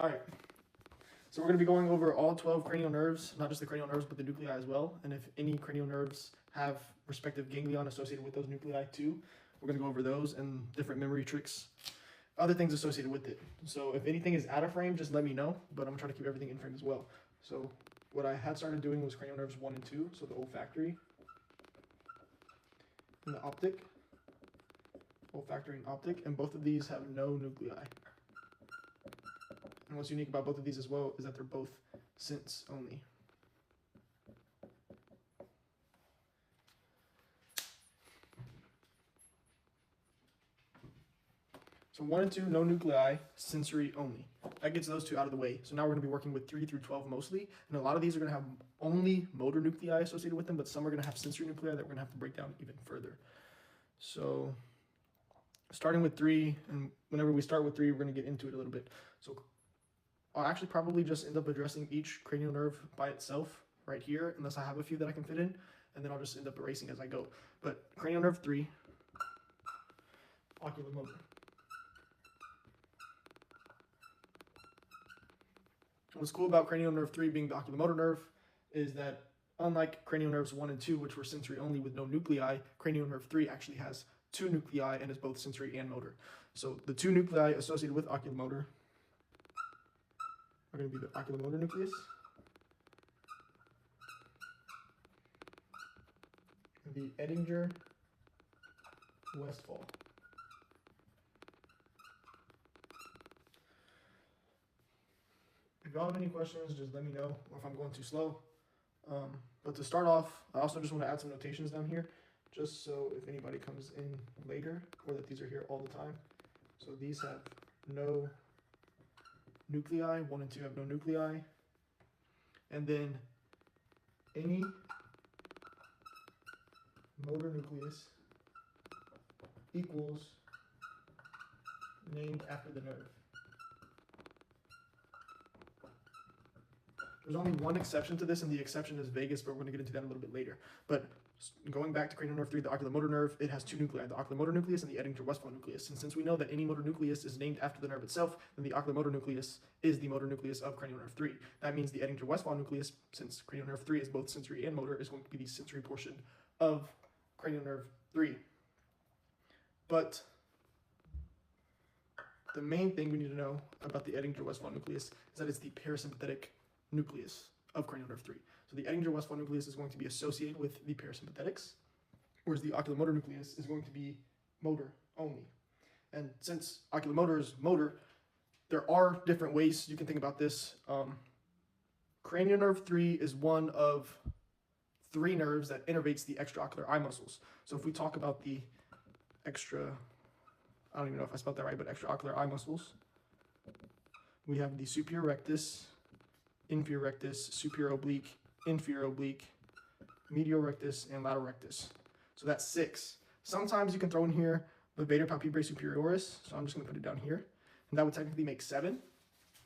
All right, so we're going to be going over all 12 cranial nerves, not just the cranial nerves, but the nuclei as well. And if any cranial nerves have respective ganglion associated with those nuclei too, we're going to go over those and different memory tricks, other things associated with it. So if anything is out of frame, just let me know, but I'm going to try to keep everything in frame as well. So what I had started doing was cranial nerves 1 and 2, so the olfactory and the optic. Olfactory and optic, and both of these have no nuclei. And what's unique about both of these as well is that they're both sense only. So 1 and 2, no nuclei, sensory only. That gets those two out of the way. So now we're going to be working with 3 through 12 mostly, and a lot of these are going to have only motor nuclei associated with them, but some are going to have sensory nuclei that we're going to have to break down even further. So starting with 3, and whenever we start with 3, we're going to get into it a little bit. So I'll actually probably just end up addressing each cranial nerve by itself right here, unless I have a few that I can fit in, and then I'll just end up erasing as I go. But cranial nerve 3, oculomotor. What's cool about cranial nerve 3 being the oculomotor nerve is that unlike cranial nerves 1 and 2, which were sensory only with no nuclei, cranial nerve 3 actually has 2 nuclei and is both sensory and motor. So the 2 nuclei associated with oculomotor are going to be the oculomotor nucleus and the Edinger-Westphal. If y'all have any questions, just let me know, or if I'm going too slow. But to start off, I also just want to add some notations down here, just so if anybody comes in later, or that these are here all the time. So these have no nuclei, 1 and 2 have no nuclei. And then any motor nucleus equals named after the nerve. There's only one exception to this, and the exception is vagus, but we're going to get into that a little bit later. But going back to cranial nerve 3, the oculomotor nerve, it has 2 nuclei, the oculomotor nucleus and the Edinger-Westphal nucleus. And since we know that any motor nucleus is named after the nerve itself, then the oculomotor nucleus is the motor nucleus of cranial nerve 3. That means the Edinger-Westphal nucleus, since cranial nerve 3 is both sensory and motor, is going to be the sensory portion of cranial nerve 3. But the main thing we need to know about the Edinger-Westphal nucleus is that it's the parasympathetic nucleus of cranial nerve 3. So the Edinger-Westphal nucleus is going to be associated with the parasympathetics, whereas the oculomotor nucleus is going to be motor only. And since oculomotor is motor, there are different ways you can think about this. Cranial nerve 3 is one of 3 nerves that innervates the extraocular eye muscles. So if we talk about the I don't even know if I spelled that right, but extraocular eye muscles, we have the superior rectus, inferior rectus, superior oblique, inferior oblique, medial rectus, and lateral rectus. So that's 6. Sometimes you can throw in here levator palpebrae superioris, so I'm just going to put it down here, and that would technically make 7.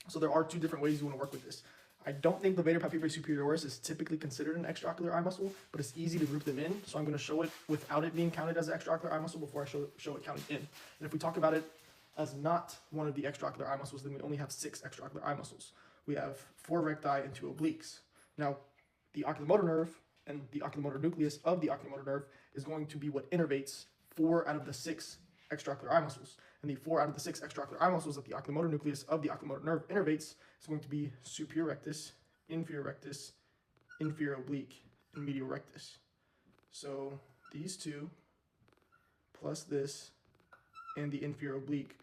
So there are 2 different ways you want to work with this. I don't think levator palpebrae superioris is typically considered an extraocular eye muscle, but it's easy to group them in, so I'm going to show it without it being counted as an extraocular eye muscle before I show it counted in. And if we talk about it as not one of the extraocular eye muscles, then we only have 6 extraocular eye muscles. We have 4 recti and 2 obliques. Now, the oculomotor nerve and the oculomotor nucleus of the oculomotor nerve is going to be what innervates 4 out of the 6 extraocular eye muscles. And the 4 out of the 6 extraocular eye muscles that the oculomotor nucleus of the oculomotor nerve innervates is going to be superior rectus, inferior oblique, and medial rectus. So these 2 plus this and the inferior oblique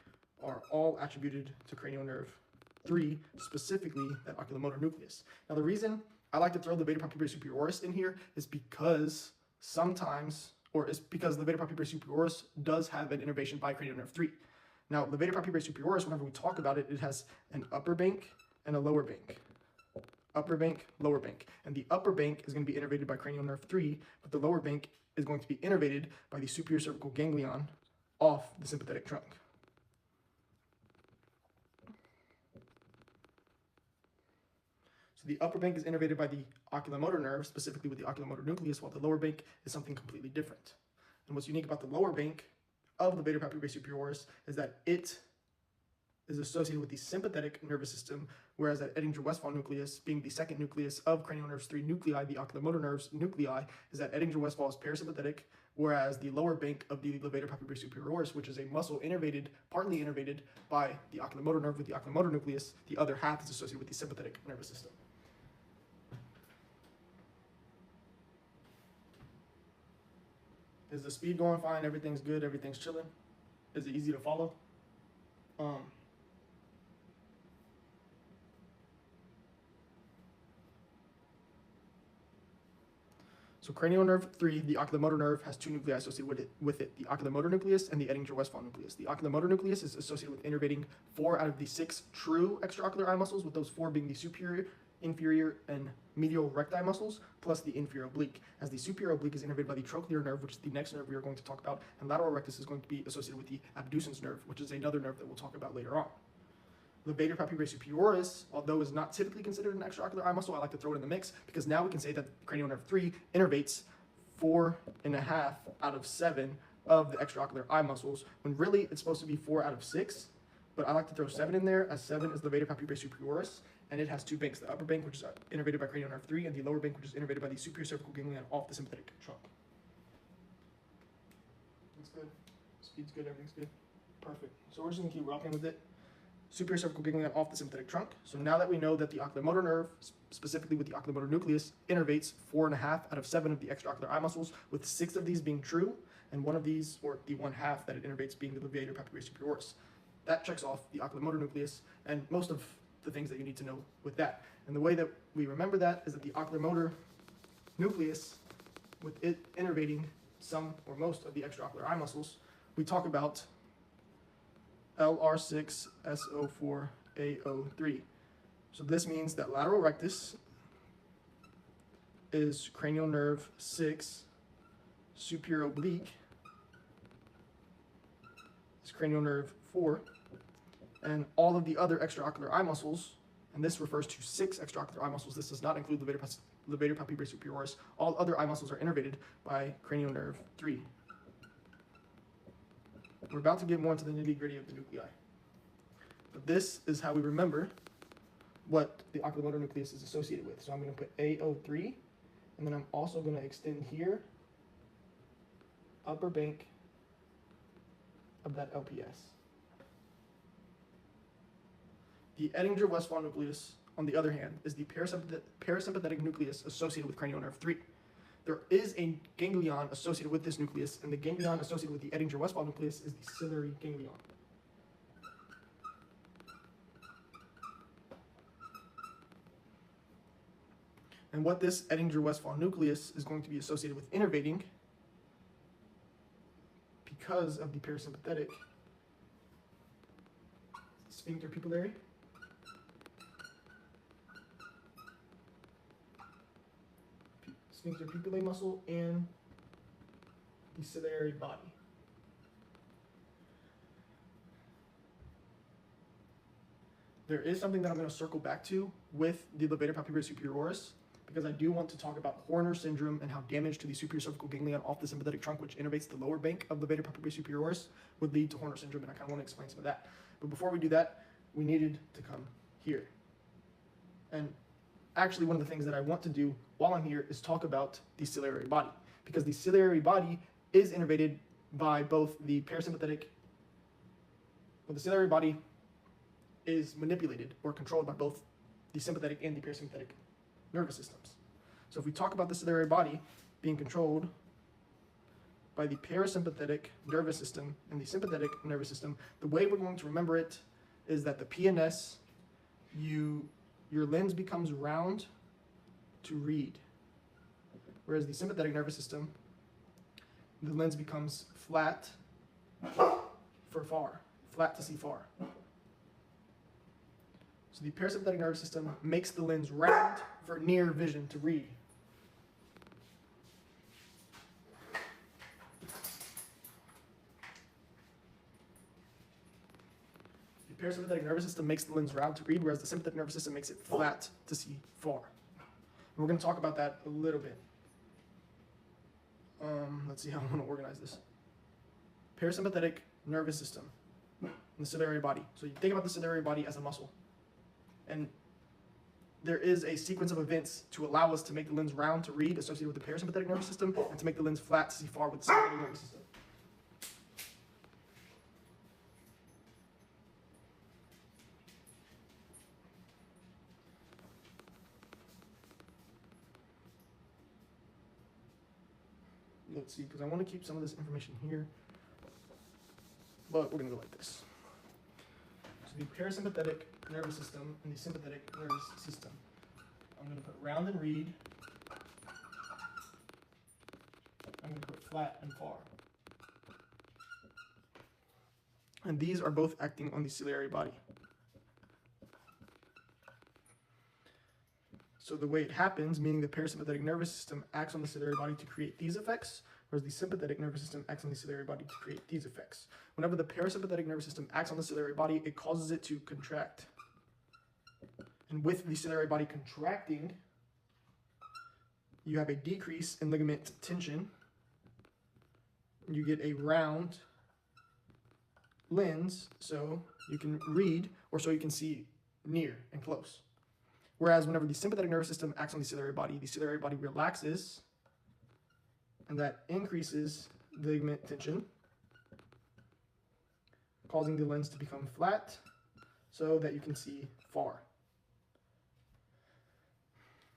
are all attributed to cranial nerve 3, specifically that oculomotor nucleus. Now the reason I like to throw the levator palpebrae superioris in here is because the levator palpebrae superioris does have an innervation by cranial nerve 3. Now levator palpebrae superioris, whenever we talk about it, it has an upper bank and a lower bank. Upper bank, lower bank. And the upper bank is going to be innervated by cranial nerve 3, but the lower bank is going to be innervated by the superior cervical ganglion off the sympathetic trunk. So the upper bank is innervated by the oculomotor nerve, specifically with the oculomotor nucleus, while the lower bank is something completely different. And what's unique about the lower bank of the levator palpebrae superioris is that it is associated with the sympathetic nervous system, whereas that Edinger-Westphal nucleus, being the second nucleus of cranial nerves 3 nuclei, the oculomotor nerves nuclei, is that Edinger-Westphal is parasympathetic, whereas the lower bank of the levator papillary superioris, which is a muscle innervated, partly innervated by the oculomotor nerve with the oculomotor nucleus, the other half is associated with the sympathetic nervous system. Is the speed going fine? Everything's good? Everything's chilling? Is it easy to follow? So cranial nerve 3, the oculomotor nerve, has two nuclei associated with it, the oculomotor nucleus and the Edinger-Westphal nucleus. The oculomotor nucleus is associated with innervating 4 out of the 6 true extraocular eye muscles, with those 4 being the superior, inferior, and medial recti muscles, plus the inferior oblique, as the superior oblique is innervated by the trochlear nerve, which is the next nerve we are going to talk about, and lateral rectus is going to be associated with the abducens nerve, which is another nerve that we'll talk about later on. Levator papillary superioris, although is not typically considered an extraocular eye muscle, I like to throw it in the mix because now we can say that cranial nerve 3 innervates 4.5 out of 7 of the extraocular eye muscles, when really it's supposed to be 4 out of 6. But I like to throw 7 in there, as 7 is levator papillary superioris, and it has 2 banks: the upper bank, which is innervated by cranial nerve 3, and the lower bank, which is innervated by the superior cervical ganglion off the sympathetic trunk. Looks good. Speed's good. Everything's good. Perfect. So we're just gonna keep rocking with it. Superior cervical ganglion off the sympathetic trunk. So now that we know that the oculomotor nerve, specifically with the oculomotor nucleus, innervates 4.5 out of 7 of the extraocular eye muscles, with 6 of these being true, and 1 of these, or the 1/2 that it innervates, being the levator papillary superioris. That checks off the oculomotor nucleus and most of the things that you need to know with that. And the way that we remember that is that the oculomotor nucleus, with it innervating some or most of the extraocular eye muscles, we talk about LR6SO4AO3. So this means that lateral rectus is cranial nerve 6, superior oblique is cranial nerve 4, and all of the other extraocular eye muscles, and this refers to 6 extraocular eye muscles, this does not include levator papillary superioris, all other eye muscles are innervated by cranial nerve 3. We're about to get more into the nitty-gritty of the nuclei. But this is how we remember what the oculomotor nucleus is associated with. So I'm going to put AO3, and then I'm also going to extend here, upper bank of that LPS. The Edinger-Westphal nucleus, on the other hand, is the parasympathetic nucleus associated with cranial nerve 3. There is a ganglion associated with this nucleus, and the ganglion associated with the Edinger-Westphal nucleus is the ciliary ganglion. And what this Edinger-Westphal nucleus is going to be associated with innervating, because of the parasympathetic sphincter pupillary, sphincter pupillae muscle, and the ciliary body. There is something that I'm going to circle back to with the levator papillary superioris, because I do want to talk about Horner syndrome and how damage to the superior cervical ganglion off the sympathetic trunk, which innervates the lower bank of levator papillary superioris, would lead to Horner syndrome, and I kind of want to explain some of that. But before we do that, we needed to come here. And actually, one of the things that I want to do while I'm here is talk about the ciliary body, because the ciliary body is innervated by both the parasympathetic, well, the ciliary body is manipulated or controlled by both the sympathetic and the parasympathetic nervous systems. So if we talk about the ciliary body being controlled by the parasympathetic nervous system and the sympathetic nervous system, the way we're going to remember it is that the PNS, your lens becomes round to read, whereas the sympathetic nervous system, the lens becomes flat for far, flat to see far. So the parasympathetic nervous system makes the lens round for near vision to read. The parasympathetic nervous system makes the lens round to read, whereas the sympathetic nervous system makes it flat to see far. And we're going to talk about that a little bit. Let's see how I want to organize this. Parasympathetic nervous system in the ciliary body. So you think about the ciliary body as a muscle. And there is a sequence of events to allow us to make the lens round to read, associated with the parasympathetic nervous system, and to make the lens flat to see far with the sympathetic nervous system. Let's see, because I want to keep some of this information here, but we're going to go like this. So the parasympathetic nervous system and the sympathetic nervous system. I'm going to put round and read. I'm going to put flat and far. And these are both acting on the ciliary body. So the way it happens, meaning the parasympathetic nervous system acts on the ciliary body to create these effects, whereas the sympathetic nervous system acts on the ciliary body to create these effects. Whenever the parasympathetic nervous system acts on the ciliary body, it causes it to contract. And with the ciliary body contracting, you have a decrease in ligament tension. You get a round lens, so you can read, or so you can see near and close. Whereas whenever the sympathetic nervous system acts on the ciliary body relaxes, and that increases the ligament tension, causing the lens to become flat so that you can see far.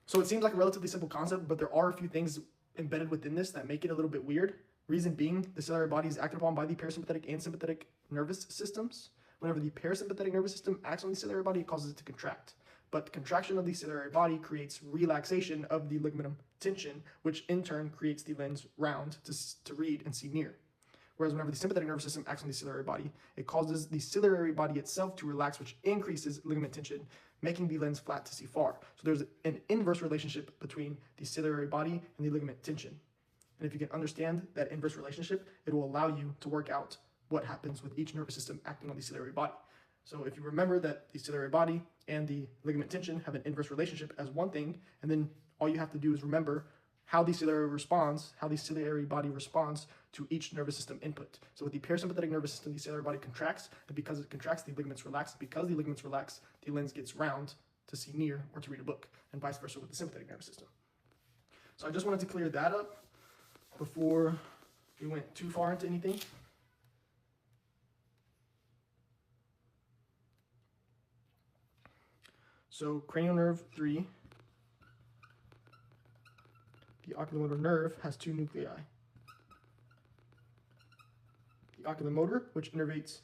So it seems like a relatively simple concept, but there are a few things embedded within this that make it a little bit weird. Reason being, the ciliary body is acted upon by the parasympathetic and sympathetic nervous systems. Whenever the parasympathetic nervous system acts on the ciliary body, it causes it to contract. But contraction of the ciliary body creates relaxation of the ligamentum tension, which in turn creates the lens round to read and see near. Whereas whenever the sympathetic nervous system acts on the ciliary body, it causes the ciliary body itself to relax, which increases ligament tension, making the lens flat to see far. So there's an inverse relationship between the ciliary body and the ligament tension. And if you can understand that inverse relationship, it will allow you to work out what happens with each nervous system acting on the ciliary body. So if you remember that the ciliary body and the ligament tension have an inverse relationship as one thing, and then all you have to do is remember how the ciliary body responds to each nervous system input. So with the parasympathetic nervous system, the ciliary body contracts, and because it contracts, the ligaments relax. Because the ligaments relax, the lens gets round to see near or to read a book, and vice versa with the sympathetic nervous system. So I just wanted to clear that up before we went too far into anything. So cranial nerve 3, the oculomotor nerve, has 2 nuclei. The oculomotor, which innervates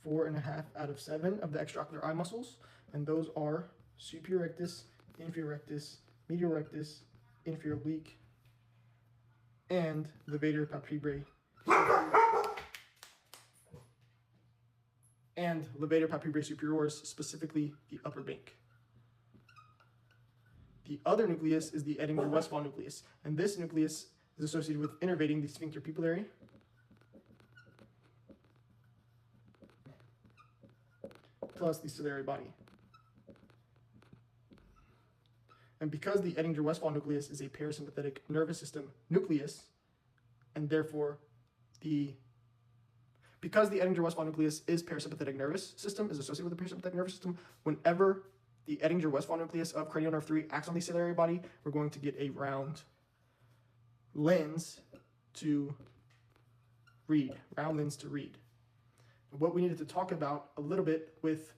4.5 out of 7 of the extraocular eye muscles, and those are superior rectus, inferior rectus, medial rectus, inferior oblique, and levator palpebrae, superioris, specifically the upper bank. The other nucleus is the Edinger-Westphal nucleus, and this nucleus is associated with innervating the sphincter pupillary, plus the ciliary body. And because the Edinger-Westphal nucleus is a parasympathetic nervous system nucleus, and therefore because the Edinger-Westphal nucleus is parasympathetic nervous system, is associated with the parasympathetic nervous system, whenever the Edinger-Westphal nucleus of cranial nerve 3 acts on the ciliary body, we're going to get a round lens to read, round lens to read. And what we needed to talk about a little bit with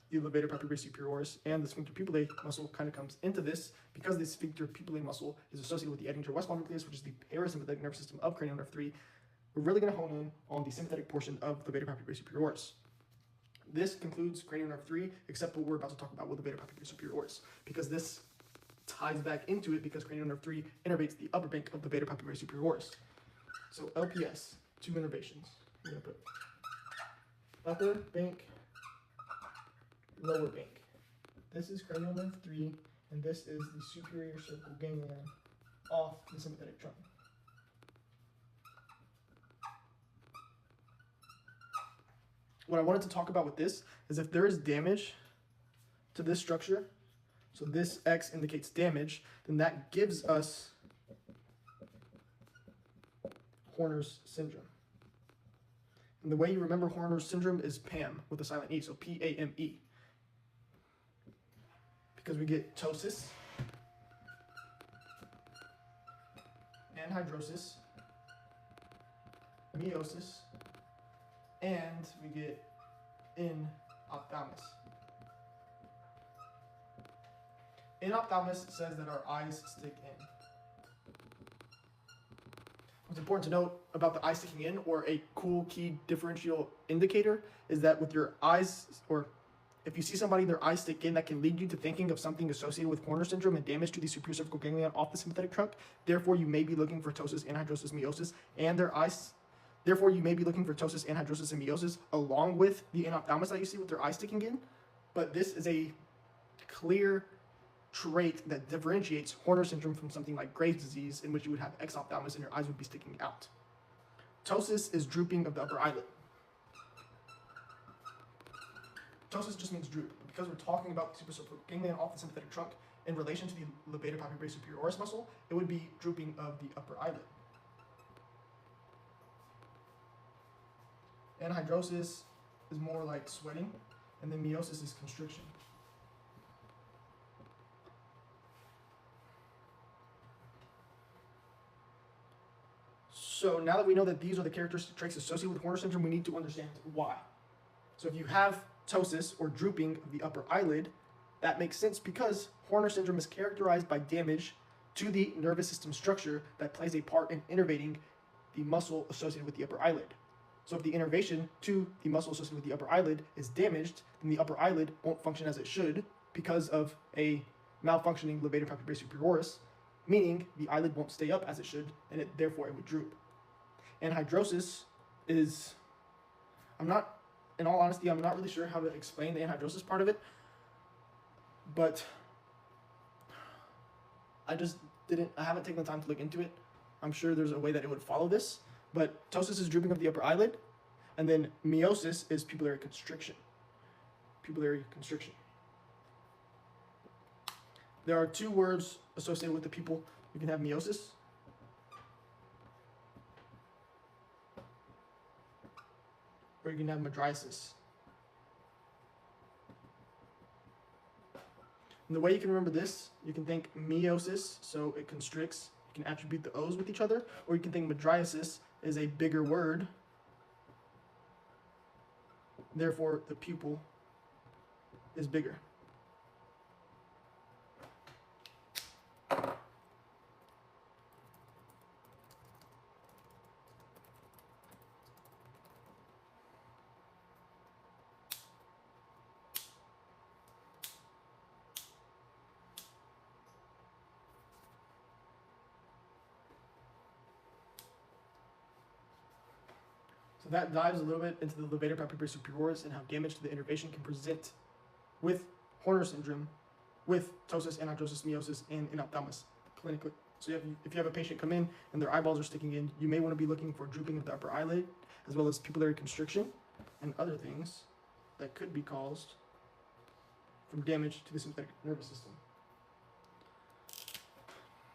the levator palpebrae superioris and the sphincter pupillae muscle kind of comes into this, because the sphincter pupillae muscle is associated with the Edinger-Westphal nucleus, which is the parasympathetic nervous system of cranial nerve 3. We're really going to hone in on the sympathetic portion of levator palpebrae superioris. This concludes cranial nerve 3, except what we're about to talk about with levator palpebrae superioris, because this ties back into it, because cranial nerve 3 innervates the upper bank of the levator palpebrae superioris. So LPS, 2 innervations. I'm going to put upper bank, lower bank. This is cranial nerve 3, and this is the superior cervical ganglion off the sympathetic trunk. What I wanted to talk about with this is if there is damage to this structure, so this X indicates damage, then that gives us Horner's syndrome. And the way you remember Horner's syndrome is PAM with a silent E, so P-A-M-E. Because we get ptosis, anhydrosis, meiosis, and we get inophthalmos. Inophthalmos says that our eyes stick in. What's important to note about the eye sticking in, or a cool key differential indicator, is that with your eyes, or if you see somebody, their eyes stick in, that can lead you to thinking of something associated with Horner syndrome and damage to the superior cervical ganglion off the sympathetic trunk. Therefore, you may be looking for ptosis, anhydrosis, meiosis, and their eyes. Therefore, you may be looking for ptosis, anhydrosis, and meiosis along with the inophthalmos that you see with their eyes sticking in. But this is a clear trait that differentiates Horner syndrome from something like Graves' disease, in which you would have exophthalmos and your eyes would be sticking out. Ptosis is drooping of the upper eyelid. Ptosis just means droop. But because we're talking about the supracervical ganglion off the sympathetic trunk in relation to the levator palpebrae superioris muscle, it would be drooping of the upper eyelid. Anhydrosis is more like sweating, and then meiosis is constriction. So now that we know that these are the characteristic traits associated with Horner syndrome, we need to understand why. So if you have ptosis, or drooping of the upper eyelid, that makes sense because Horner syndrome is characterized by damage to the nervous system structure that plays a part in innervating the muscle associated with the upper eyelid. So if the innervation to the muscle associated with the upper eyelid is damaged, then the upper eyelid won't function as it should because of a malfunctioning levator palpebrae superioris, meaning the eyelid won't stay up as it should, and therefore it would droop. Anhydrosis is, in all honesty, I'm not really sure how to explain the anhydrosis part of it, but I haven't taken the time to look into it. I'm sure there's a way that it would follow this, but ptosis is drooping of the upper eyelid, and then meiosis is pupillary constriction. Pupillary constriction. There are two words associated with the pupil. You can have meiosis, or you can have mydriasis. And the way you can remember this, you can think meiosis, so it constricts. You can attribute the O's with each other, or you can think mydriasis is a bigger word. Therefore, the pupil is bigger. So that dives a little bit into the levator palpebrae superioris and how damage to the innervation can present with Horner syndrome, with ptosis, anhydrosis, meiosis, and inophthalmos clinically. So if you have a patient come in and their eyeballs are sticking in, you may want to be looking for drooping of the upper eyelid, as well as pupillary constriction and other things that could be caused from damage to the sympathetic nervous system.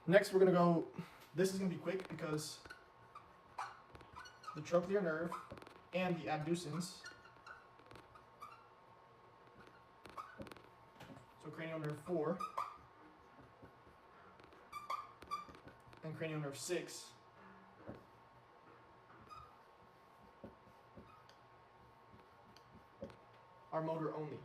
Next, we're going to go, this is going to be quick because the trochlear nerve and the abducens, so cranial nerve 4 and cranial nerve 6, are motor only.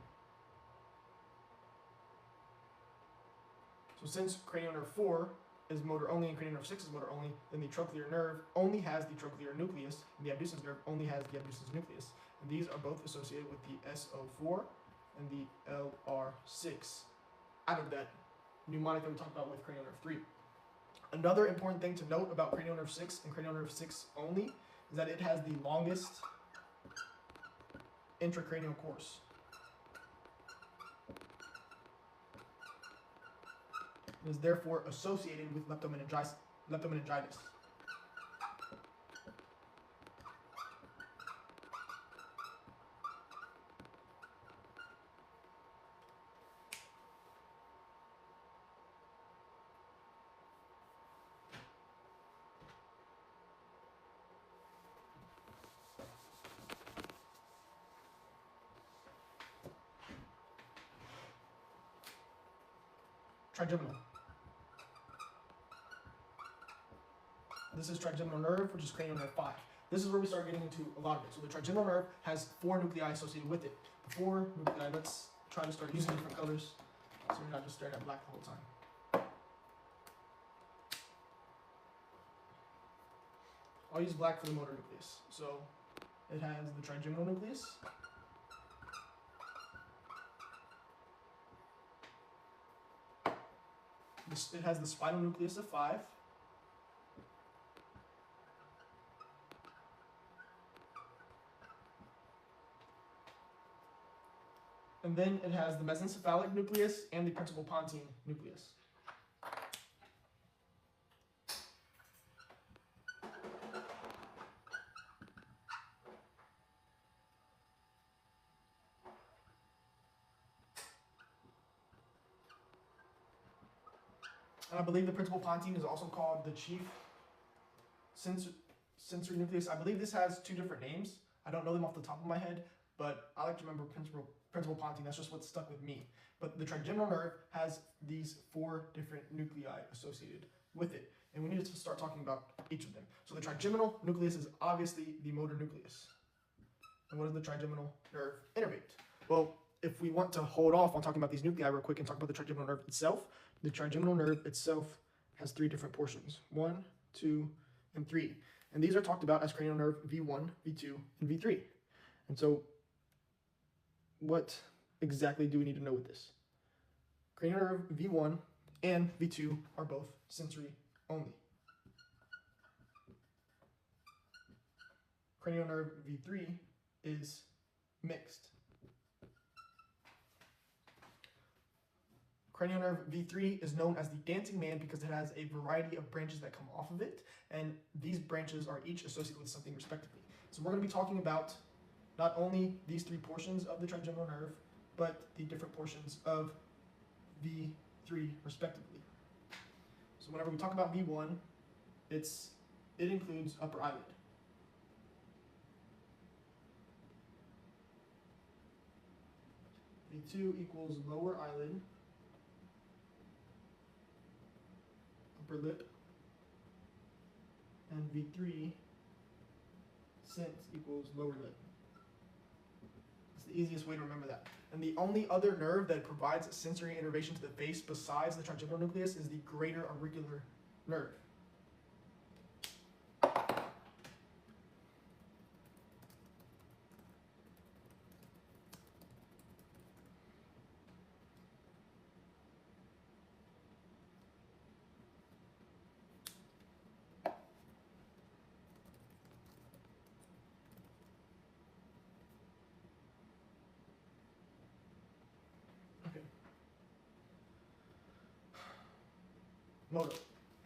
So since cranial nerve 4 is motor only and cranial nerve 6 is motor only, then the trochlear nerve only has the trochlear nucleus, and the abducens nerve only has the abducens nucleus. And these are both associated with the SO4 and the LR6 out of that mnemonic that we talked about with cranial nerve 3. Another important thing to note about cranial nerve 6 and cranial nerve 6 only is that it has the longest intracranial course. It is therefore associated with leptomeningitis. trigeminal. This is trigeminal nerve, which is cranial nerve 5. This is where we start getting into a lot of it. So the trigeminal nerve has 4 nuclei associated with it. The 4 nuclei, let's try to start using different colors so we're not just staring at black the whole time. I'll use black for the motor nucleus. So it has the trigeminal nucleus. It has the spinal nucleus of 5. And then it has the mesencephalic nucleus and the principal pontine nucleus. And I believe the principal pontine is also called the chief sensory nucleus. I believe this has 2 different names. I don't know them off the top of my head, but I like to remember principal pontine. That's just what's stuck with me. But the trigeminal nerve has these 4 different nuclei associated with it. And we need to start talking about each of them. So the trigeminal nucleus is obviously the motor nucleus. And what is the trigeminal nerve innervate? Well, if we want to hold off on talking about these nuclei real quick and talk about the trigeminal nerve itself, the trigeminal nerve itself has 3 different portions. 1, 2, and 3. And these are talked about as cranial nerve V1, V2, and V3. And so what exactly do we need to know with this? Cranial nerve V1 and V2 are both sensory only. Cranial nerve V3 is mixed. Cranial nerve V3 is known as the dancing man because it has a variety of branches that come off of it, and these branches are each associated with something respectively. So we're going to be talking about not only these 3 portions of the trigeminal nerve, but the different portions of V3 respectively. So whenever we talk about V1, it includes upper eyelid. V2 equals lower eyelid, upper lip, and V3 sense equals lower lip. It's the easiest way to remember that. And the only other nerve that provides sensory innervation to the face besides the trigeminal nucleus is the greater auricular nerve. Motor.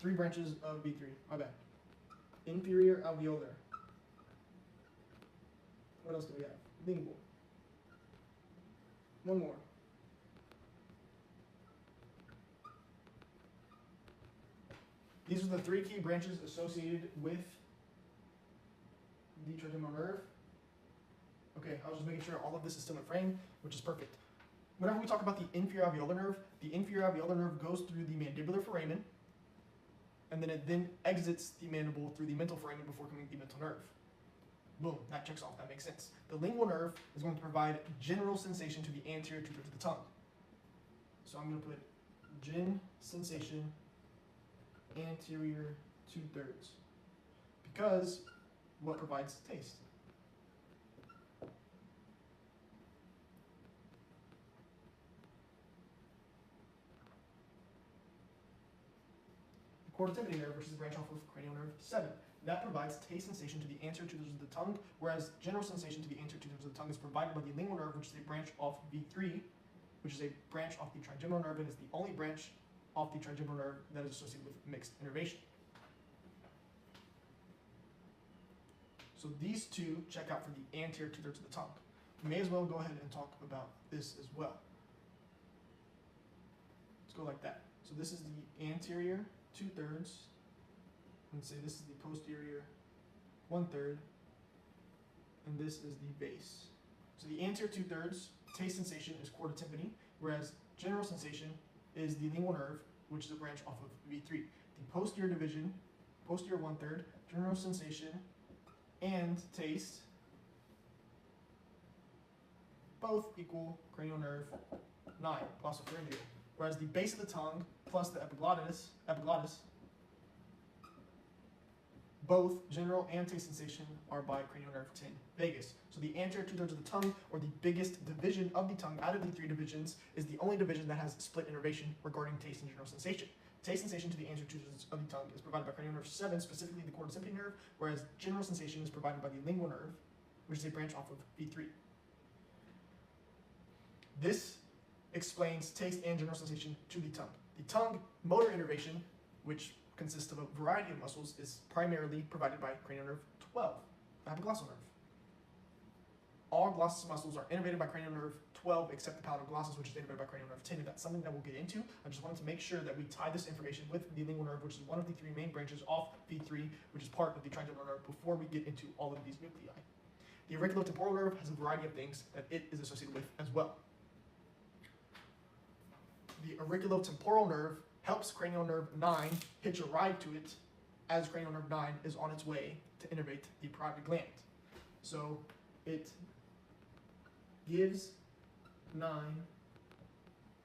3 branches of V3. My bad. Inferior alveolar. What else do we have? Lingual. 1 more. These are the 3 key branches associated with the trigeminal nerve. Okay, I was just making sure all of this is still in frame, which is perfect. Whenever we talk about the inferior alveolar nerve, the inferior alveolar nerve goes through the mandibular foramen, and then it exits the mandible through the mental foramen before coming to the mental nerve. Boom, that checks off, that makes sense. The lingual nerve is going to provide general sensation to the anterior 2/3 of the tongue. So I'm going to put gen sensation anterior 2/3, because what provides taste? Cortitivity nerve, which is a branch off of cranial nerve 7. That provides taste sensation to the anterior 2/3 of the tongue, whereas general sensation to the anterior 2/3 of the tongue is provided by the lingual nerve, which is a branch off V3, which is a branch off the trigeminal nerve, and is the only branch off the trigeminal nerve that is associated with mixed innervation. So these 2 check out for the anterior 2/3 of the tongue. We may as well go ahead and talk about this as well. Let's go like that. So this is the anterior 2/3, and say this is the posterior 1/3, and this is the base. So the anterior 2/3 taste sensation is quarter tympani, whereas general sensation is the lingual nerve, which is a branch off of V3. The posterior division, posterior 1/3, general sensation, and taste both equal cranial nerve 9, glossopharyngeal. Whereas the base of the tongue plus the epiglottis, both general and taste sensation are by cranial nerve 10, vagus. So the anterior 2/3 of the tongue, or the biggest division of the tongue out of the 3 divisions, is the only division that has split innervation regarding taste and general sensation. Taste sensation to the anterior 2/3 of the tongue is provided by cranial nerve 7, specifically the chordus sympathy nerve, whereas general sensation is provided by the lingual nerve, which is a branch off of V3. This explains taste and general sensation to the tongue. The tongue motor innervation, which consists of a variety of muscles, is primarily provided by cranial nerve 12, the hypoglossal nerve. All glossus muscles are innervated by cranial nerve 12 except the palatal glossus, which is innervated by cranial nerve 10, and that's something that we'll get into. I just wanted to make sure that we tie this information with the lingual nerve, which is one of the 3 main branches off V3, which is part of the trigeminal nerve, before we get into all of these nuclei. The auriculotemporal nerve has a variety of things that it is associated with as well. The auriculotemporal nerve helps cranial nerve 9 hitch a ride to it as cranial nerve 9 is on its way to innervate the parotid gland. So it gives 9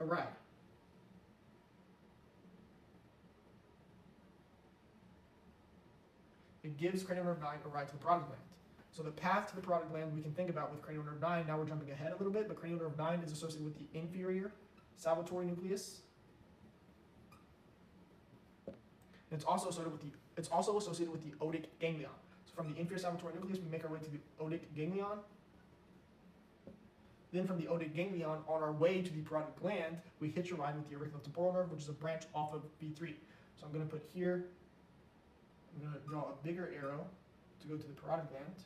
a ride. It gives cranial nerve 9 a ride to the parotid gland. So the path to the parotid gland we can think about with cranial nerve 9, now we're jumping ahead a little bit, but cranial nerve 9 is associated with the inferior salvatory nucleus. And it's also associated with the otic ganglion. So from the inferior salvatory nucleus, we make our way to the otic ganglion. Then from the otic ganglion, on our way to the parotid gland, we hitch a ride with the auriculotemporal nerve, which is a branch off of V3. So I'm going to put here, I'm going to draw a bigger arrow to go to the parotid gland.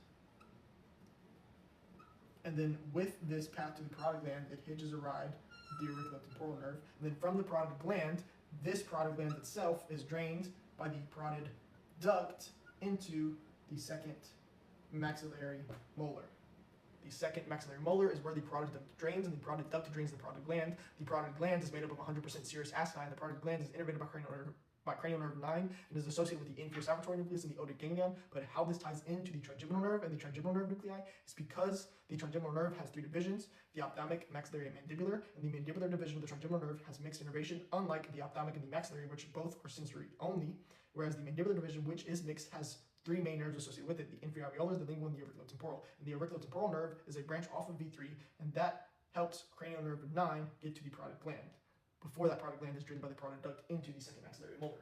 And then with this path to the parotid gland, it hitches a ride with the auriculotemporal nerve. And then from the parotid gland, this parotid gland itself is drained by the parotid duct into the second maxillary molar. The second maxillary molar is where the parotid duct drains, and the parotid duct drains the parotid gland. The parotid gland is made up of 100% serous acini. The parotid gland is innervated by cranial nerve 9 and is associated with the inferior salvatory nucleus and the otic ganglion. But how this ties into the trigeminal nerve and the trigeminal nerve nuclei is because the trigeminal nerve has 3 divisions: the ophthalmic, maxillary, and mandibular. And the mandibular division of the trigeminal nerve has mixed innervation, unlike the ophthalmic and the maxillary, which both are sensory only, whereas the mandibular division, which is mixed, has 3 main nerves associated with it: the inferior alveolars, the lingual, and the auriculotemporal. And the auriculotemporal nerve is a branch off of V3, and that helps cranial nerve 9 get to the parotid gland before that parotid gland is drained by the parotid duct into the second maxillary molar.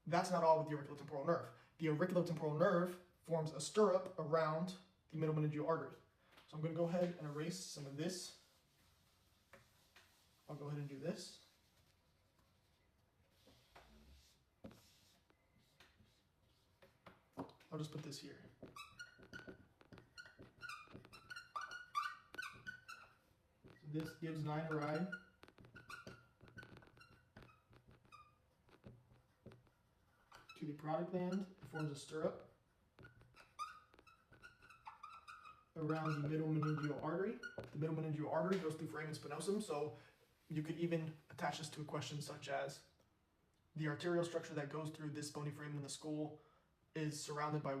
That's not all with the auriculotemporal nerve. The auriculotemporal nerve forms a stirrup around the middle meningeal artery. So I'm going to go ahead and erase some of this. I'll go ahead and do this. I'll just put this here. So this gives 9 a ride. To the parotid gland, it forms a stirrup around the middle meningeal artery. The middle meningeal artery goes through foramen spinosum, so you could even attach this to a question such as: the arterial structure that goes through this bony foramen in the skull is surrounded by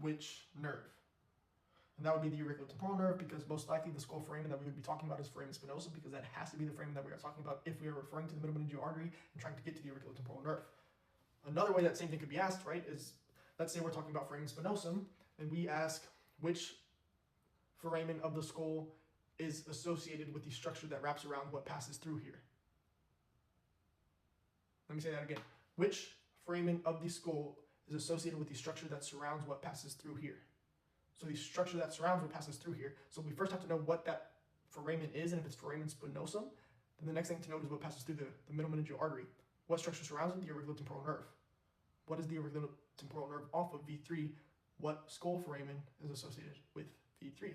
which nerve? And that would be the auriculotemporal nerve, because most likely the skull foramen that we would be talking about is foramen spinosum, because that has to be the foramen that we are talking about if we are referring to the middle meningeal artery and trying to get to the auriculotemporal nerve. Another way that same thing could be asked, right, is let's say we're talking about foramen spinosum, and we ask which foramen of the skull is associated with the structure that wraps around what passes through here. Let me say that again. Which foramen of the skull is associated with the structure that surrounds what passes through here? So the structure that surrounds what passes through here. So we first have to know what that foramen is, and if it's foramen spinosum, then the next thing to note is what passes through the middle meningeal artery. What structure surrounds it? The auriculotemporal nerve. What is the auriculotemporal nerve off of V3? What skull foramen is associated with V3?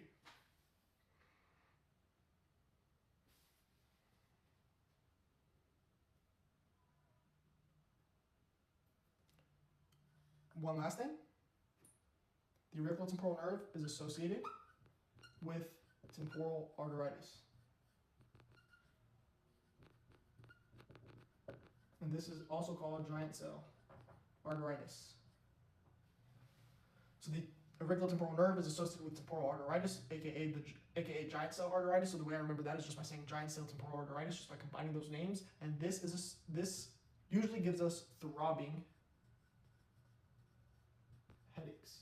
One last thing. The auriculotemporal nerve is associated with temporal arteritis. this is also called giant cell arteritis. So the auriculotemporal nerve is associated with temporal arteritis, aka giant cell arteritis. So the way I remember that is just by saying giant cell temporal arteritis, just by combining those names. And this usually gives us throbbing headaches.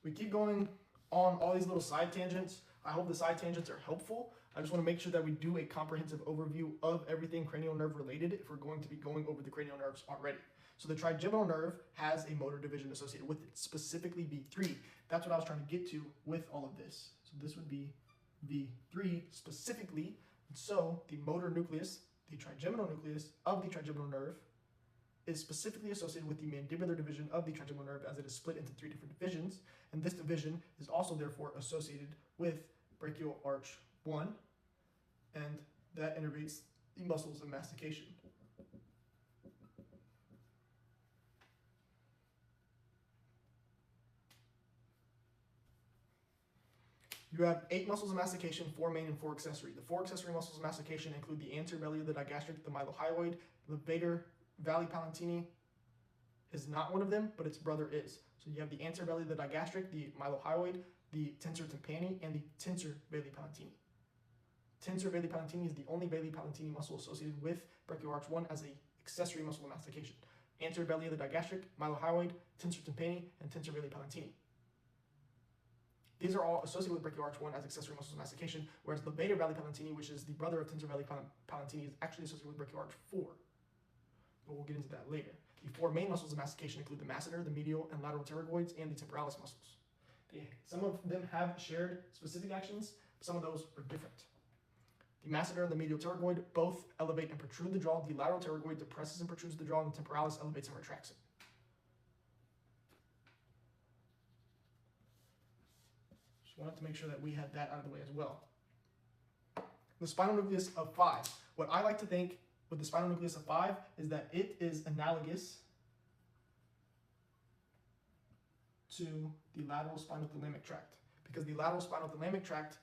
We keep going on all these little side tangents. I hope the side tangents are helpful. I just want to make sure that we do a comprehensive overview of everything cranial nerve related if we're going to be going over the cranial nerves already. So the trigeminal nerve has a motor division associated with it, specifically V3. That's what I was trying to get to with all of this. So this would be V3 specifically. And so the motor nucleus, the trigeminal nucleus of the trigeminal nerve, is specifically associated with the mandibular division of the trigeminal nerve, as it is split into 3 different divisions. And this division is also therefore associated with brachial arch 1, and that innervates the muscles of mastication. You have 8 muscles of mastication, 4 main and 4 accessory. The 4 accessory muscles of mastication include the anterior belly of the digastric, the mylohyoid, the levator valley palatini is not one of them, but its brother is. So you have the anterior belly of the digastric, the mylohyoid, the tensor tympani, and the tensor veli palatini. Tensor veli palatini is the only veli palatini muscle associated with brachial arch 1 as an accessory muscle of mastication. Anterior belly of the digastric, mylohyoid, tensor tympani, and tensor veli palatini. These are all associated with brachial arch 1 as accessory muscles of mastication, whereas the levator valley palatini, which is the brother of tensor veli palatini, is actually associated with brachial arch 4. But we'll get into that later. The 4 main muscles of mastication include the masseter, the medial and lateral pterygoids, and the temporalis muscles. Some of them have shared specific actions, but some of those are different. The masseter and the medial pterygoid both elevate and protrude the jaw. The lateral pterygoid depresses and protrudes the jaw, and the temporalis elevates and retracts it. Just wanted to make sure that we had that out of the way as well. The spinal nucleus of 5. What I like to think with the spinal nucleus of 5 is that it is analogous to the lateral spinal thalamic tract, because the lateral spinal thalamic tract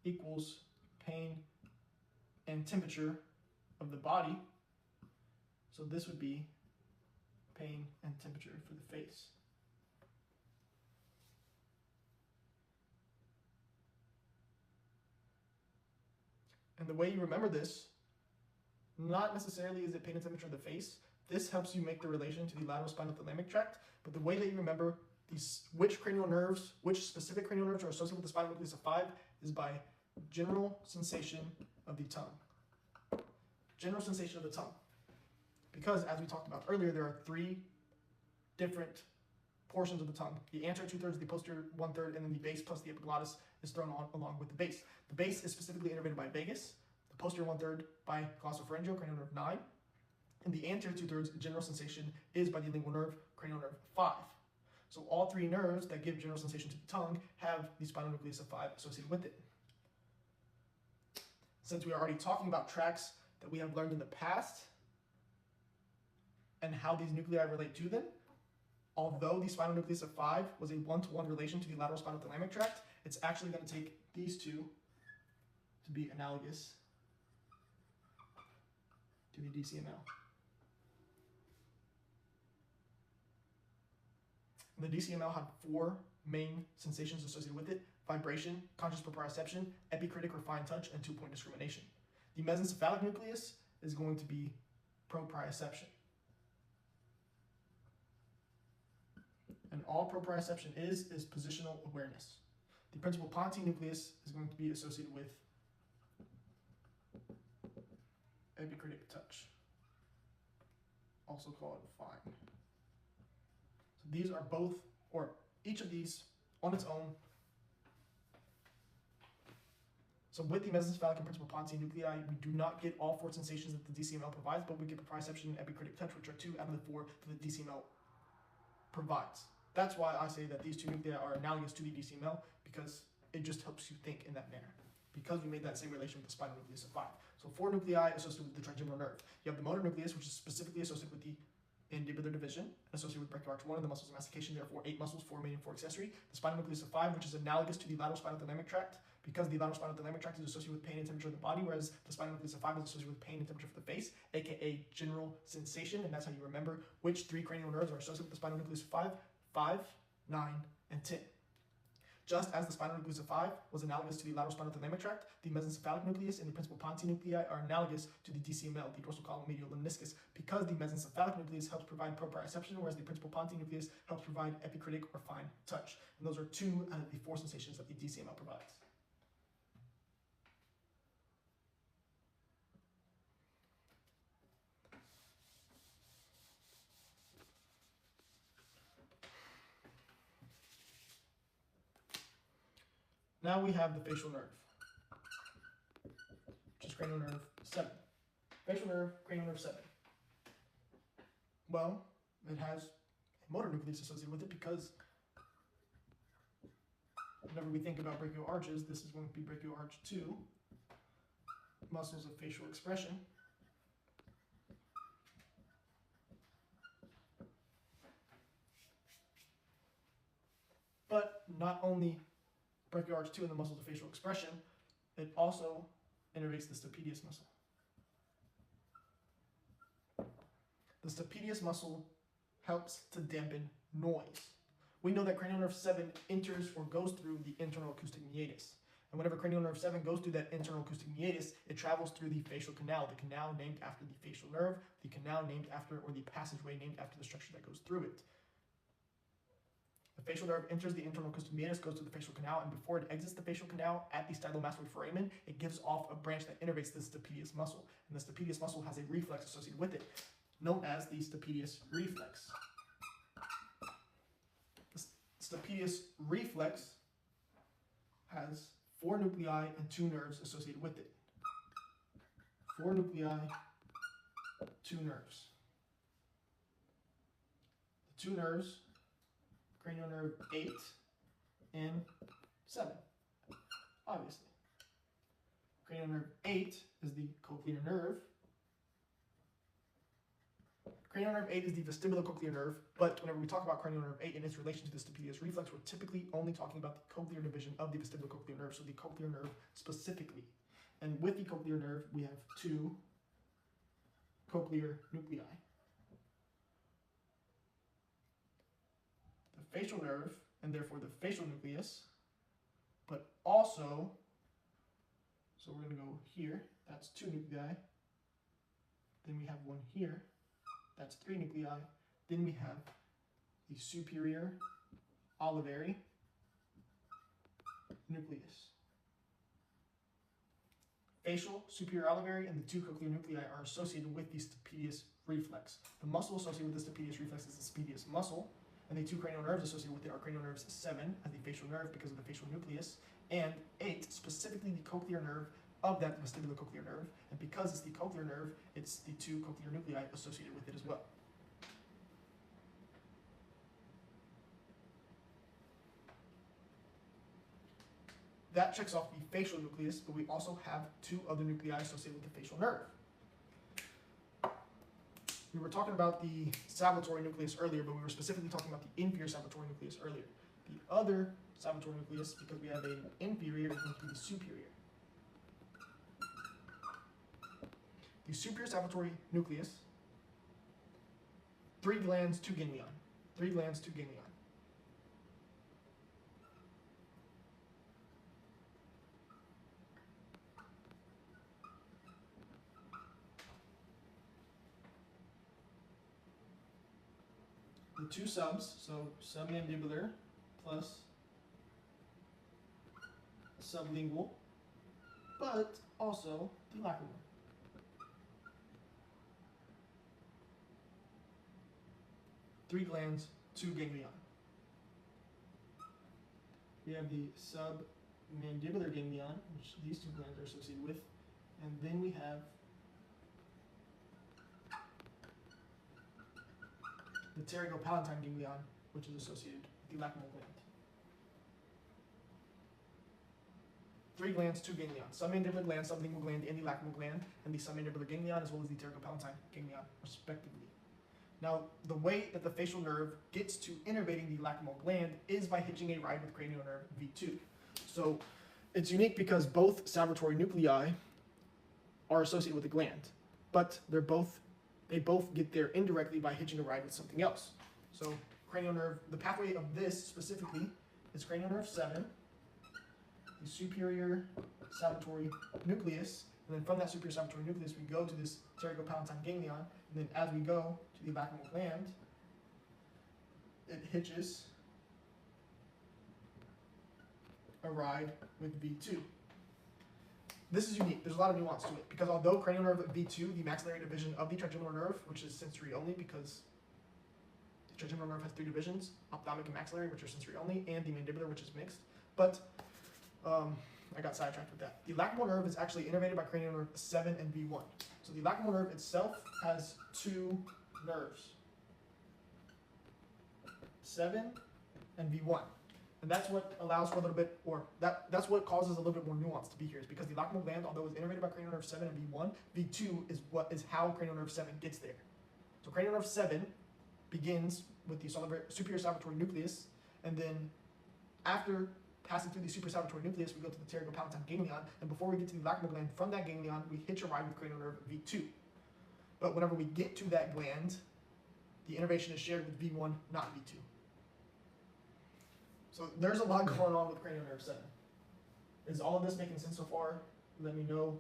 equals pain and temperature of the body. So this would be pain and temperature for the face. And the way you remember this, not necessarily is it pain and temperature of the face. This helps you make the relation to the lateral spinal thalamic tract, but the way that you remember which specific cranial nerves are associated with the spinal nucleus of 5 is by general sensation of the tongue. General sensation of the tongue. Because, as we talked about earlier, there are 3 different portions of the tongue. The anterior 2/3, the posterior 1/3, and then the base plus the epiglottis is thrown on along with the base. The base is specifically innervated by vagus, the posterior 1/3 by glossopharyngeal, cranial nerve 9, and the anterior 2/3 general sensation is by the lingual nerve, cranial nerve 5. So all 3 nerves that give general sensation to the tongue have the spinal nucleus of 5 associated with it. Since we are already talking about tracts that we have learned in the past and how these nuclei relate to them, although the spinal nucleus of 5 was a 1-to-1 relation to the lateral spinal thalamic tract, it's actually going to take these 2 to be analogous to the DCML. And the DCML had 4 main sensations associated with it: vibration, conscious proprioception, epicritic or fine touch, and 2-point discrimination. The mesencephalic nucleus is going to be proprioception. And all proprioception is positional awareness. The principal pontine nucleus is going to be associated with epicritic touch, also called fine. So these are both, or each of these on its own. So with the mesencephalic and principal pontine nuclei, we do not get all 4 sensations that the DCML provides, but we get proprioception and epicritic touch, which are 2 out of the 4 that the DCML provides. That's why I say that these 2 nuclei are analogous to the DCML, because it just helps you think in that manner, because we made that same relation with the spinal nucleus of 5. So 4 nuclei associated with the trigeminal nerve. You have the motor nucleus, which is specifically associated with the mandibular division, associated with brachial arch 1 and the muscles of mastication, therefore 8 muscles, 4 main and 4 accessory. The spinal nucleus of 5, which is analogous to the lateral spinothalamic tract, because the lateral spinothalamic tract is associated with pain and temperature of the body, whereas the spinal nucleus of 5 is associated with pain and temperature for the face, aka general sensation, and that's how you remember which 3 cranial nerves are associated with the spinal nucleus of 5, 9, and 10. Just as the spinal nucleus of 5 was analogous to the lateral spinothalamic tract, the mesencephalic nucleus and the principal pontine nuclei are analogous to the DCML, the dorsal column medial lemniscus, because the mesencephalic nucleus helps provide proprioception, whereas the principal pontine nucleus helps provide epicritic or fine touch. And those are 2 out of the 4 sensations that the DCML provides. Now we have the facial nerve, which is cranial nerve 7. Facial nerve, cranial nerve 7. Well, it has a motor nucleus associated with it because whenever we think about brachial arches, this is going to be brachial arch 2, muscles of facial expression. But not only brachial arch 2 and the muscles of facial expression, it also innervates the stapedius muscle. The stapedius muscle helps to dampen noise. We know that cranial nerve 7 enters or goes through the internal acoustic meatus. And whenever cranial nerve 7 goes through that internal acoustic meatus, it travels through the facial canal, the canal named after the facial nerve, the canal named after, or the passageway named after the structure that goes through it. The facial nerve enters the internal acoustic meatus, goes to the facial canal, and before it exits the facial canal at the stylomastoid foramen, it gives off a branch that innervates the stapedius muscle. And the stapedius muscle has a reflex associated with it, known as the stapedius reflex. The stapedius reflex has 4 nuclei and 2 nerves associated with it. 4 nuclei, 2 nerves. The 2 nerves, cranial nerve 8 and 7, obviously. Cranial nerve 8 is the cochlear nerve. Cranial nerve 8 is the vestibulocochlear nerve, but whenever we talk about cranial nerve 8 and its relation to the stapedius reflex, we're typically only talking about the cochlear division of the vestibulocochlear nerve, so the cochlear nerve specifically. And with the cochlear nerve, we have 2 cochlear nuclei. The facial nerve, and therefore the facial nucleus, but also, so we're going to go here, that's 2 nuclei, then we have 1 here, that's 3 nuclei, then we have the superior olivary nucleus. Facial, superior olivary, and the 2 cochlear nuclei are associated with the stapedius reflex. The muscle associated with the stapedius reflex is the stapedius muscle, and the 2 cranial nerves associated with it are cranial nerves 7 as the facial nerve because of the facial nucleus, and 8 specifically the cochlear nerve of that vestibulocochlear nerve, and because it's the cochlear nerve, it's the 2 cochlear nuclei associated with it as well. That checks off the facial nucleus, but we also have 2 other nuclei associated with the facial nerve. We were talking about the salvatory nucleus earlier, but we were specifically talking about the inferior salvatory nucleus earlier. The other salvatory nucleus, because we have an inferior, is going to be the superior. The superior salvatory nucleus, 3 glands, 2 ganglion. 3 glands, 2 ganglion. The 2 subs, so submandibular plus sublingual, but also the lacrimal. Three glands, 2 ganglion. We have the submandibular ganglion, which these 2 glands are associated with, and then we have the pterygopalatine ganglion, which is associated with the lacrimal gland. 3 glands, 2 ganglion. Submandibular gland, sublingual gland, and the lacrimal gland, and the submandibular ganglion as well as the pterygopalatine ganglion, respectively. Now, the way that the facial nerve gets to innervating the lacrimal gland is by hitching a ride with cranial nerve V2. So it's unique because both salivatory nuclei are associated with the gland, but they both get there indirectly by hitching a ride with something else. So cranial nerve, the pathway of this specifically is cranial nerve 7, the superior salivatory nucleus, and then from that superior salivatory nucleus we go to this pterygopalatine ganglion, and then as we go to the lacrimal gland, it hitches a ride with V2. This is unique. There's a lot of nuance to it because although cranial nerve V2, the maxillary division of the trigeminal nerve, which is sensory only because the trigeminal nerve has 3 divisions, ophthalmic and maxillary, which are sensory only, and the mandibular, which is mixed. But I got sidetracked with that. The lacrimal nerve is actually innervated by cranial nerve 7 and V1. So the lacrimal nerve itself has 2 nerves, 7 and V1. And that's what allows for a little bit, or that's what causes a little bit more nuance to be here, is because the lacrimal gland, although it's innervated by cranial nerve 7 and V1, V2 is how cranial nerve 7 gets there. So cranial nerve 7 begins with the superior salivatory nucleus, and then after passing through the superior salivatory nucleus, we go to the pterygopalatine ganglion, and before we get to the lacrimal gland, from that ganglion, we hitch a ride with cranial nerve V2. But whenever we get to that gland, the innervation is shared with V1, not V2. So there's a lot going on with cranial nerve 7. Is all of this making sense so far? Let me know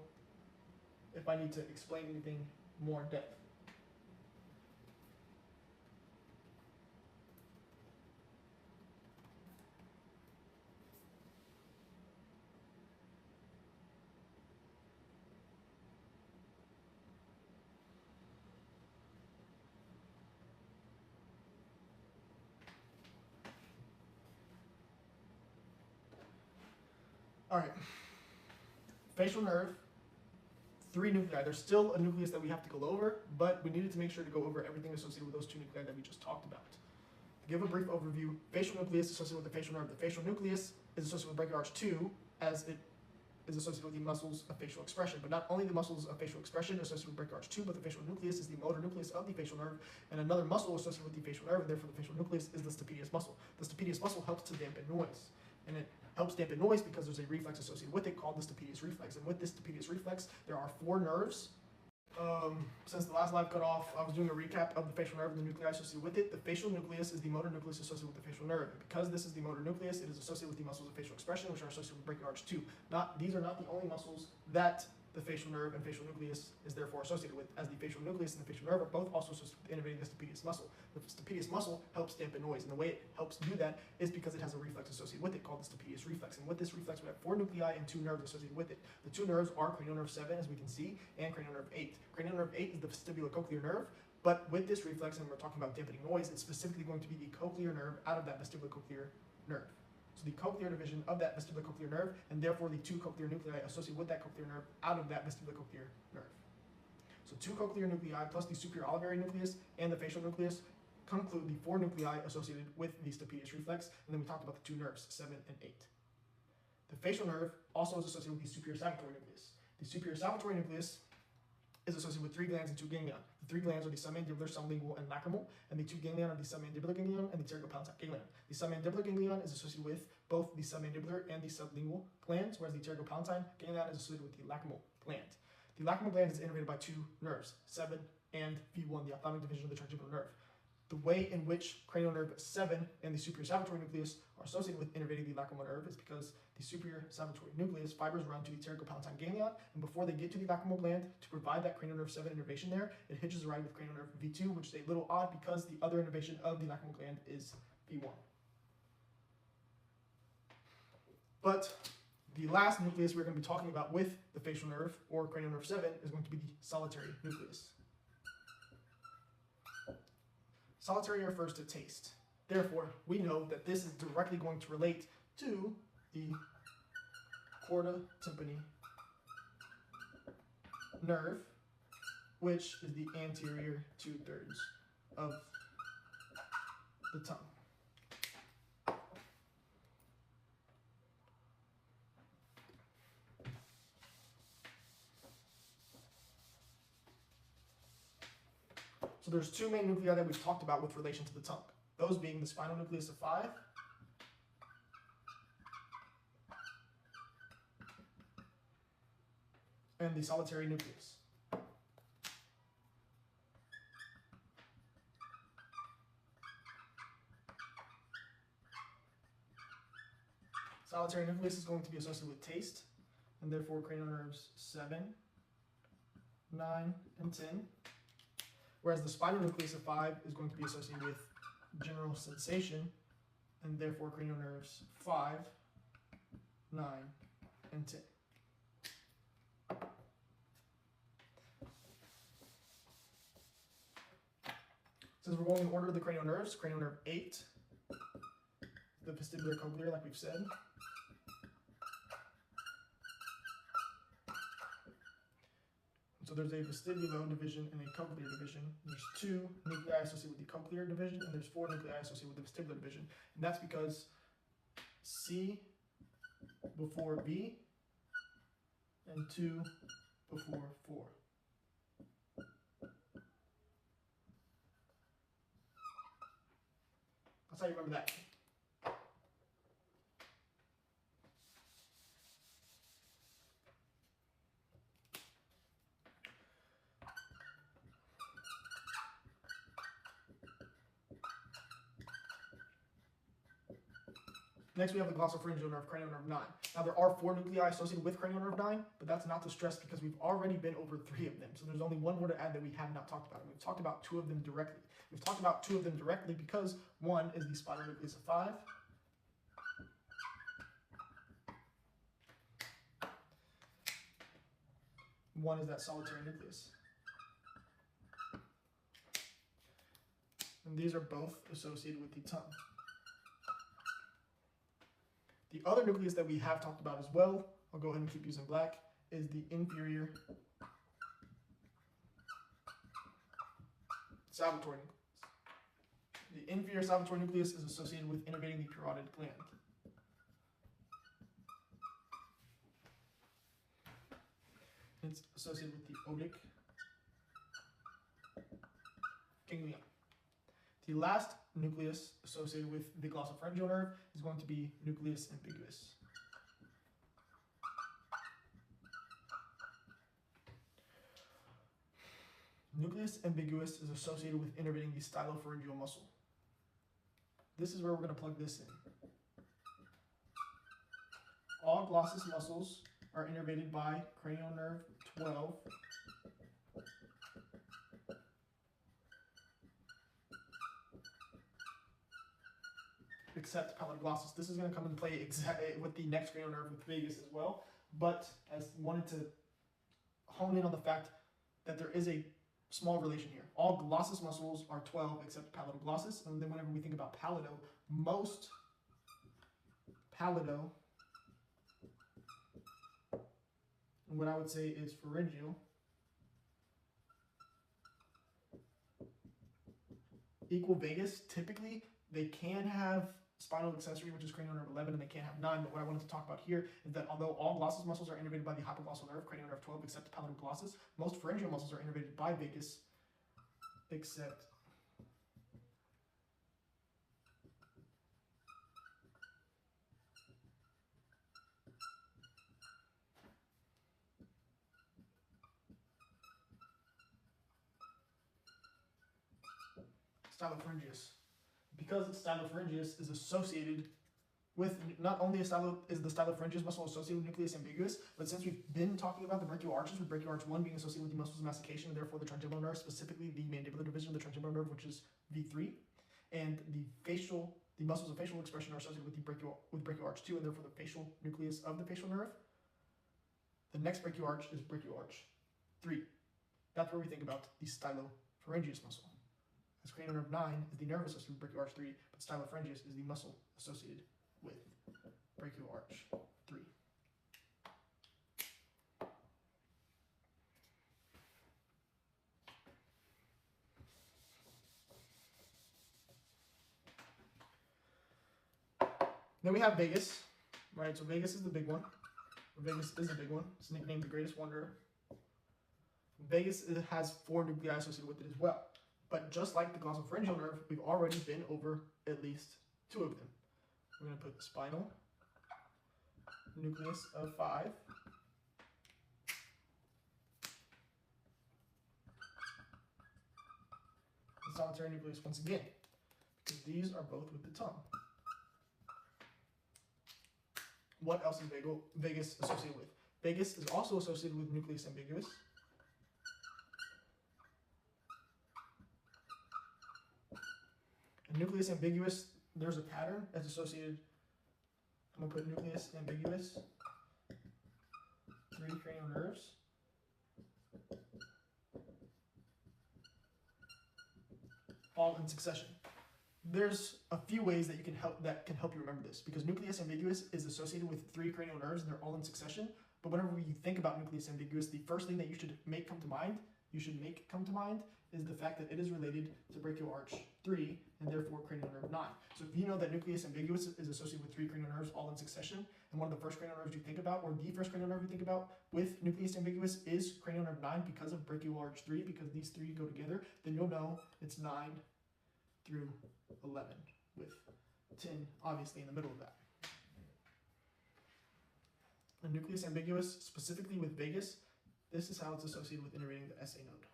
if I need to explain anything more in depth. All right, facial nerve, 3 nuclei. There's still a nucleus that we have to go over, but we needed to make sure to go over everything associated with those 2 nuclei that we just talked about. To give a brief overview, facial nucleus is associated with the facial nerve. The facial nucleus is associated with brachial arch 2, as it is associated with the muscles of facial expression. But not only the muscles of facial expression are associated with brachial arch 2, but the facial nucleus is the motor nucleus of the facial nerve, and another muscle associated with the facial nerve, and therefore the facial nucleus is the stapedius muscle. The stapedius muscle helps to dampen noise, and it helps dampen noise because there's a reflex associated with it called the stapedius reflex. And with this stapedius reflex, there are 4 nerves. Since the last live cut off, I was doing a recap of the facial nerve and the nuclei associated with it. The facial nucleus is the motor nucleus associated with the facial nerve. And because this is the motor nucleus, it is associated with the muscles of facial expression, which are associated with brachial arch 2. These are not the only muscles that the facial nerve and facial nucleus is therefore associated with, as the facial nucleus and the facial nerve are both also associated with innervating the stapedius muscle. The stapedius muscle helps dampen noise, and the way it helps do that is because it has a reflex associated with it called the stapedius reflex. And with this reflex, we have 4 nuclei and 2 nerves associated with it. The 2 nerves are cranial nerve 7, as we can see, and cranial nerve 8. Cranial nerve 8 is the vestibulocochlear nerve, but with this reflex, and we're talking about dampening noise, it's specifically going to be the cochlear nerve out of that vestibulocochlear nerve. So the cochlear division of that vestibulocochlear nerve, and therefore the 2 cochlear nuclei associated with that cochlear nerve out of that vestibulocochlear nerve. So 2 cochlear nuclei plus the superior olivary nucleus and the facial nucleus conclude the 4 nuclei associated with the stapedius reflex, and then we talked about the 2 nerves, 7 and 8. The facial nerve also is associated with the superior salivatory nucleus. The superior salivatory nucleus is associated with 3 glands and 2 ganglion. The 3 glands are the submandibular, sublingual, and lacrimal, and the 2 ganglion are the submandibular ganglion and the pterygopalatine ganglion. The submandibular ganglion is associated with both the submandibular and the sublingual glands, whereas the pterygopalatine ganglion is associated with the lacrimal gland. The lacrimal gland is innervated by 2 nerves, 7 and V1, the ophthalmic division of the trigeminal nerve. The way in which cranial nerve 7 and the superior salivatory nucleus are associated with innervating the lacrimal nerve is because the superior salivatory nucleus fibers run to the pterygopalatine ganglion, and before they get to the lacrimal gland to provide that cranial nerve 7 innervation there, it hitches a ride with cranial nerve V2, which is a little odd because the other innervation of the lacrimal gland is V1. But the last nucleus we're going to be talking about with the facial nerve, or cranial nerve 7, is going to be the solitary nucleus. Solitary refers to taste. Therefore, we know that this is directly going to relate to the chorda tympani nerve, which is the anterior 2/3 of the tongue. So there's two main nuclei that we've talked about with relation to the tongue. Those being the spinal nucleus of 5 and the solitary nucleus. Solitary nucleus is going to be associated with taste, and therefore cranial nerves 7, 9, and 10. Whereas the spinal nucleus of 5 is going to be associated with general sensation, and therefore cranial nerves 5, 9, and 10. Since we're going in order of the cranial nerves, cranial nerve 8, the vestibular cochlear, like we've said. So there's a vestibular division and a cochlear division. There's 2 nuclei associated with the cochlear division, and there's 4 nuclei associated with the vestibular division. And that's because C before B and 2 before 4. That's how you remember that. Next, we have the glossopharyngeal nerve, cranial nerve 9. Now, there are 4 nuclei associated with cranial nerve 9, but that's not to stress because we've already been over 3 of them. So there's only one more to add that we have not talked about. We've talked about 2 of them directly. We've talked about 2 of them directly because one is the spinal nucleus of 5. One is that solitary nucleus. And these are both associated with the tongue. The other nucleus that we have talked about as well, I'll go ahead and keep using black, is the inferior salivatory nucleus. The inferior salivatory nucleus is associated with innervating the parotid gland. It's associated with the otic ganglion. The last nucleus associated with the glossopharyngeal nerve is going to be nucleus ambiguus. Nucleus ambiguus is associated with innervating the stylopharyngeal muscle. This is where we're going to plug this in. All glossus muscles are innervated by cranial nerve 12 except palatal-glossus. This is going to come into play with the next cranial nerve with vagus as well, but I wanted to hone in on the fact that there is a small relation here. All glossus muscles are 12 except palatal-glossus, and then whenever we think about palato, most palato, what I would say is pharyngeal, equal vagus. Typically, they can have spinal accessory, which is cranial nerve 11, and they can't have 9, but what I wanted to talk about here is that although all glossus muscles are innervated by the hypoglossal nerve, cranial nerve 12, except palatal-glossus, most pharyngeal muscles are innervated by vagus, except stylopharyngeus. Because stylopharyngeus is associated with, not only is the stylopharyngeus muscle associated with nucleus ambiguus, but since we've been talking about the brachial arches, with brachial arch 1 being associated with the muscles of mastication, and therefore the trigeminal nerve, specifically the mandibular division of the trigeminal nerve, which is V3, and the muscles of facial expression are associated with brachial arch 2, and therefore the facial nucleus of the facial nerve. The next brachial arch is brachial arch 3. That's where we think about the stylopharyngeus muscle. As cranial nerve 9 is the nerve associated with brachial arch 3, but stylopharyngeus is the muscle associated with brachial arch 3. Then we have vagus, right? So vagus is the big one. Vagus is the big one. It's nicknamed the greatest wanderer. Vagus has 4 nuclei associated with it as well. But just like the glossopharyngeal nerve, we've already been over at least 2 of them. We're going to put the spinal nucleus of 5. The solitary nucleus once again, because these are both with the tongue. What else is vagus associated with? Vagus is also associated with nucleus ambiguus. And nucleus ambiguous, there's a pattern that's associated. I'm going to put nucleus ambiguous, 3 cranial nerves. All in succession. There's a few ways that can help you remember this, because nucleus ambiguous is associated with 3 cranial nerves and they're all in succession. But whenever you think about nucleus ambiguous, the first thing that you should make come to mind is the fact that it is related to brachial arch 3 and therefore cranial nerve 9. So if you know that nucleus ambiguous is associated with 3 cranial nerves all in succession, and one of the first cranial nerves you think about, or the first cranial nerve you think about with nucleus ambiguous is cranial nerve 9 because of brachial arch 3, because these 3 go together, then you'll know it's 9 through 11, with 10 obviously in the middle of that. The nucleus ambiguous, specifically with vagus, this is how it's associated with innervating the SA node.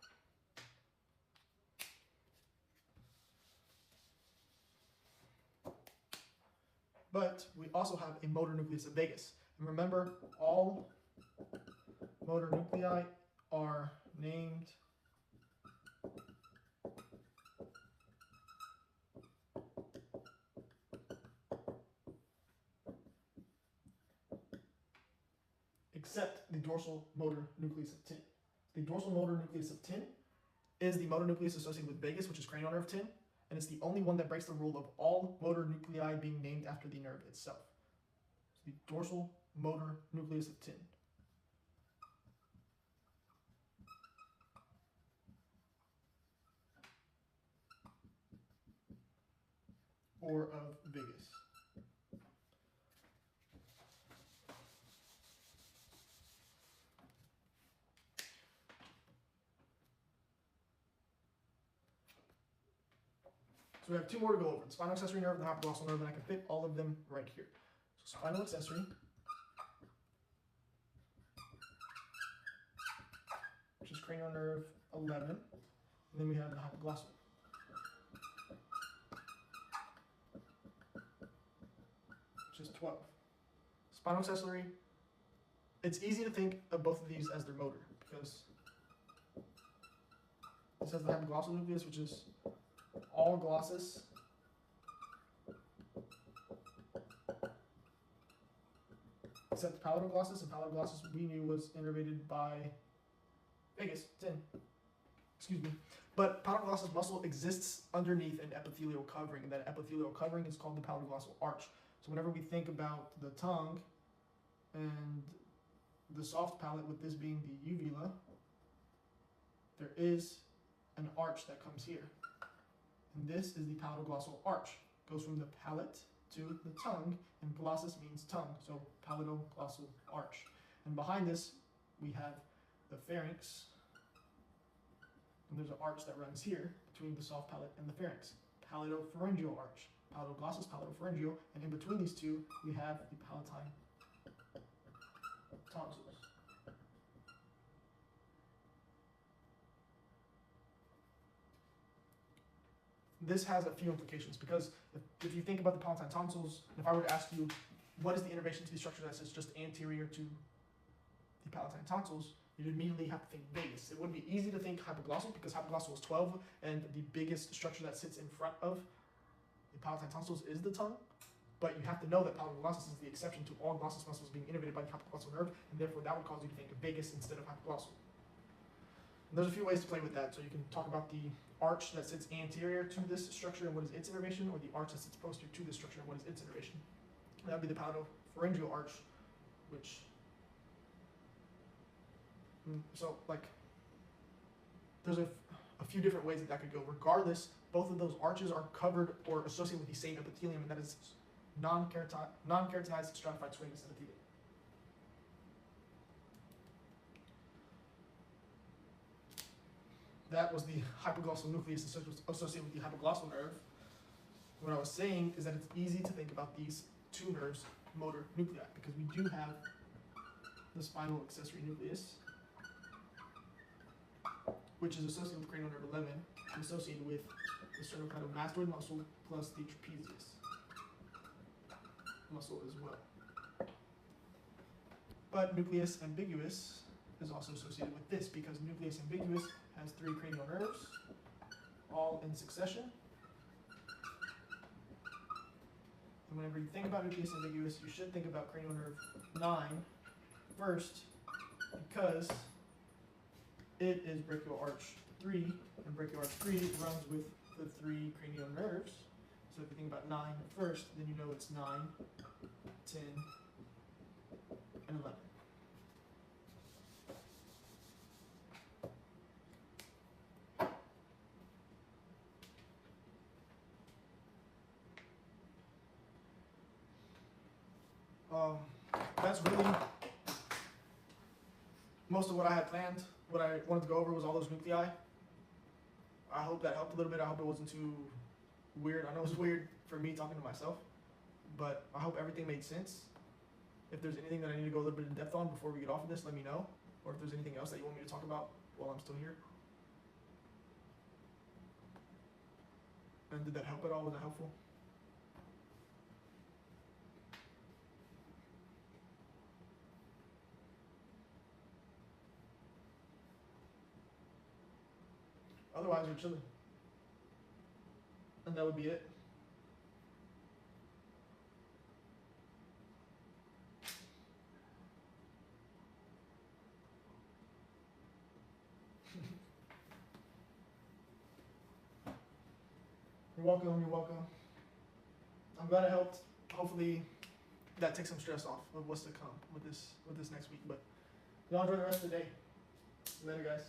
But we also have a motor nucleus of vagus. And remember, all motor nuclei are named except the dorsal motor nucleus of 10. The dorsal motor nucleus of 10 is the motor nucleus associated with vagus, which is cranial nerve 10, and it's the only one that breaks the rule of all motor nuclei being named after the nerve itself. So the dorsal motor nucleus of 10. Or of vagus. So we have 2 more to go over. The spinal accessory nerve and the hypoglossal nerve, and I can fit all of them right here. So spinal accessory, which is cranial nerve 11, and then we have the hypoglossal, which is 12. Spinal accessory, it's easy to think of both of these as their motor, because this has the hypoglossal nucleus, which is all glossus, except palatal glossus, and palatal glossus we knew was innervated by vagus 10. Excuse me. But palatal glossus muscle exists underneath an epithelial covering, and that epithelial covering is called the palatoglossal arch. So whenever we think about the tongue and the soft palate, with this being the uvula, there is an arch that comes here. And this is the palatoglossal arch. It goes from the palate to the tongue, and glossus means tongue, so palatoglossal arch. And behind this, we have the pharynx, and there's an arch that runs here between the soft palate and the pharynx. Palatopharyngeal arch, palatoglossus, palatopharyngeal, and in between these two, we have the palatine tonsils. This has a few implications, because if you think about the palatine tonsils, if I were to ask you, what is the innervation to the structure that sits just anterior to the palatine tonsils, you'd immediately have to think vagus. It would be easy to think hypoglossal, because hypoglossal is 12, and the biggest structure that sits in front of the palatine tonsils is the tongue. But you have to know that palatoglossus is the exception to all glossus muscles being innervated by the hypoglossal nerve, and therefore that would cause you to think of vagus instead of hypoglossal. And there's a few ways to play with that. So you can talk about the arch that sits anterior to this structure and what is its innervation, or the arch that sits posterior to this structure and what is its innervation. That would be the palatopharyngeal arch, which, so like, there's a few different ways that could go. Regardless, both of those arches are covered or associated with the same epithelium, and that is non-keratinized stratified squamous epithelium. that was the hypoglossal nucleus associated with the hypoglossal nerve. What I was saying is that it's easy to think about these two nerves, motor nuclei, because we do have the spinal accessory nucleus, which is associated with cranial nerve 11, and associated with the sternocleidomastoid muscle plus the trapezius muscle as well. But nucleus ambiguus is also associated with this, because nucleus ambiguus has 3 cranial nerves, all in succession. And whenever you think about nucleus ambiguous, you should think about cranial nerve 9 first, because it is brachial arch 3, and brachial arch 3 runs with the 3 cranial nerves. So if you think about 9 first, then you know it's 9, 10, and 11. That's really most of what I had planned. What I wanted to go over was all those nuclei. I hope that helped a little bit. I hope it wasn't too weird. I know it's weird for me talking to myself, but I hope everything made sense. If there's anything that I need to go a little bit in depth on before we get off of this, let me know. Or if there's anything else that you want me to talk about while I'm still here. And did that help at all? Was that helpful? Otherwise, we're chilling. And that would be it. You're welcome, you're welcome. I'm glad it helped. Hopefully that takes some stress off of what's to come with this next week. But y'all enjoy the rest of the day. Later, guys.